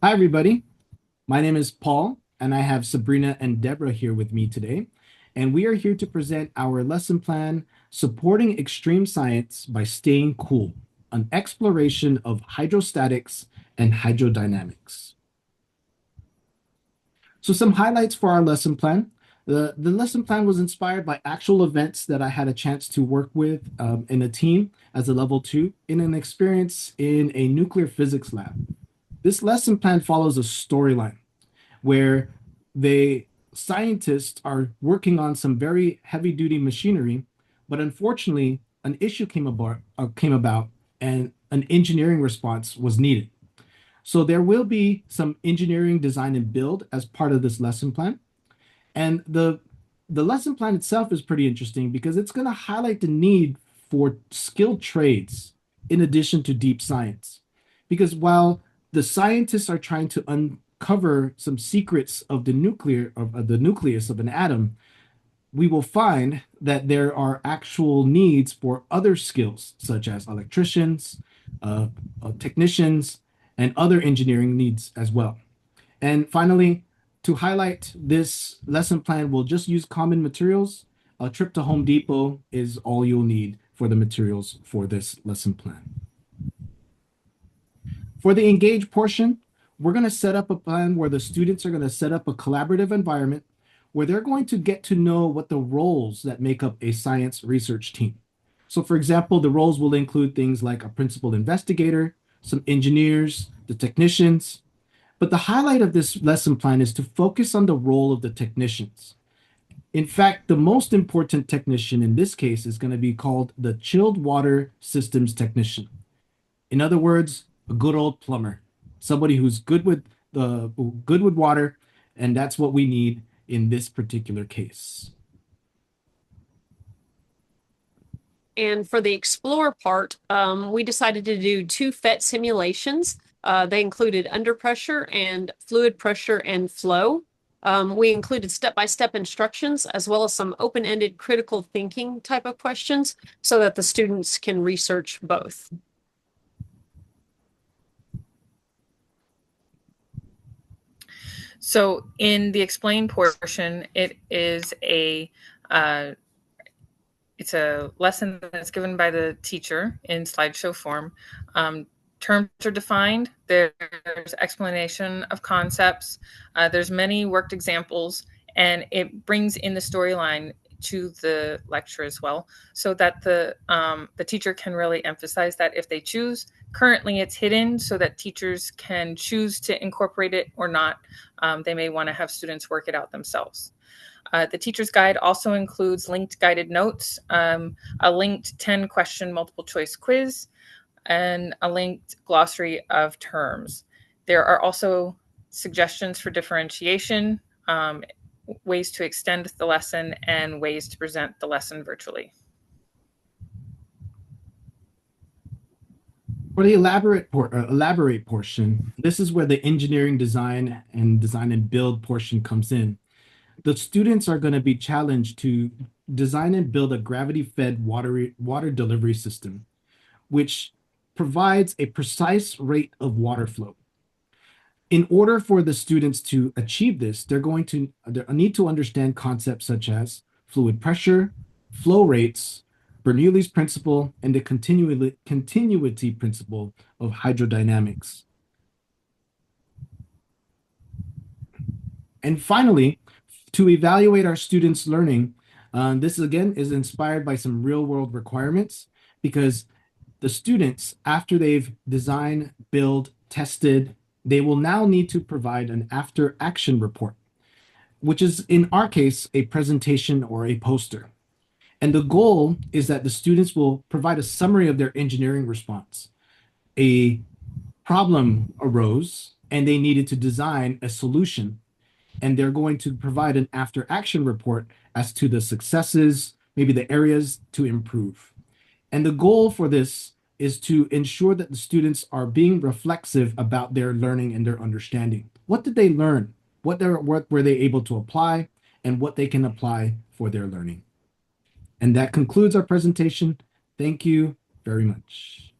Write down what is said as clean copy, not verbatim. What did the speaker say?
Hi, everybody. My name is Paul, and I have Sabrina and Deborah here with me today. And we are here to present our lesson plan, Supporting Extreme Science by Staying Cool, an exploration of hydrostatics and hydrodynamics. So some highlights for our lesson plan. The lesson plan was inspired by actual events that I had a chance to work with in a team as a level two in an experience in a nuclear physics lab. This lesson plan follows a storyline where the scientists are working on some very heavy duty machinery, but unfortunately, an issue came about and an engineering response was needed. So there will be some engineering design and build as part of this lesson plan. And the lesson plan itself is pretty interesting because it's going to highlight the need for skilled trades in addition to deep science. Because while the scientists are trying to uncover some secrets of the nucleus of an atom, we will find that there are actual needs for other skills, such as electricians, technicians, and other engineering needs as well. And finally, to highlight this lesson plan, we'll just use common materials. A trip to Home Depot is all you'll need for the materials for this lesson plan. For the engage portion, we're going to set up a plan where the students are going to set up a collaborative environment where they're going to get to know what the roles that make up a science research team. So, for example, the roles will include things like a principal investigator, some engineers, the technicians. But the highlight of this lesson plan is to focus on the role of the technicians. In fact, the most important technician in this case is going to be called the chilled water systems technician. In other words, a good old plumber, somebody who's good with water, and that's what we need in this particular case. And for the explore part, we decided to do two PhET simulations. They included under pressure and fluid pressure and flow. We included step-by-step instructions as well as some open-ended critical thinking type of questions so that the students can research both. So in the explain portion, it's a lesson that's given by the teacher in slideshow form. Terms are defined. There's explanation of concepts. There's many worked examples, and it brings in the storyline to the lecture as well, so that the teacher can really emphasize that if they choose. Currently, it's hidden so that teachers can choose to incorporate it or not. They may want to have students work it out themselves. The teacher's guide also includes linked guided notes, a linked 10-question multiple choice quiz, and a linked glossary of terms. There are also suggestions for differentiation, ways to extend the lesson, and ways to present the lesson virtually. For the elaborate portion, this is where the engineering design and build portion comes in. The students are going to be challenged to design and build a gravity-fed water delivery system, which provides a precise rate of water flow. In order for the students to achieve this, they're going to need to understand concepts such as fluid pressure, flow rates, Bernoulli's principle, and the continuity principle of hydrodynamics. And finally, to evaluate our students' learning, this again is inspired by some real-world requirements because the students, after they've designed, built, tested, they will now need to provide an after action report, which is in our case, a presentation or a poster. And the goal is that the students will provide a summary of their engineering response. A problem arose and they needed to design a solution, and they're going to provide an after action report as to the successes, maybe the areas to improve. And the goal for this is to ensure that the students are being reflexive about their learning and their understanding. What did they learn? What were they able to apply, and what they can apply for their learning? And that concludes our presentation. Thank you very much.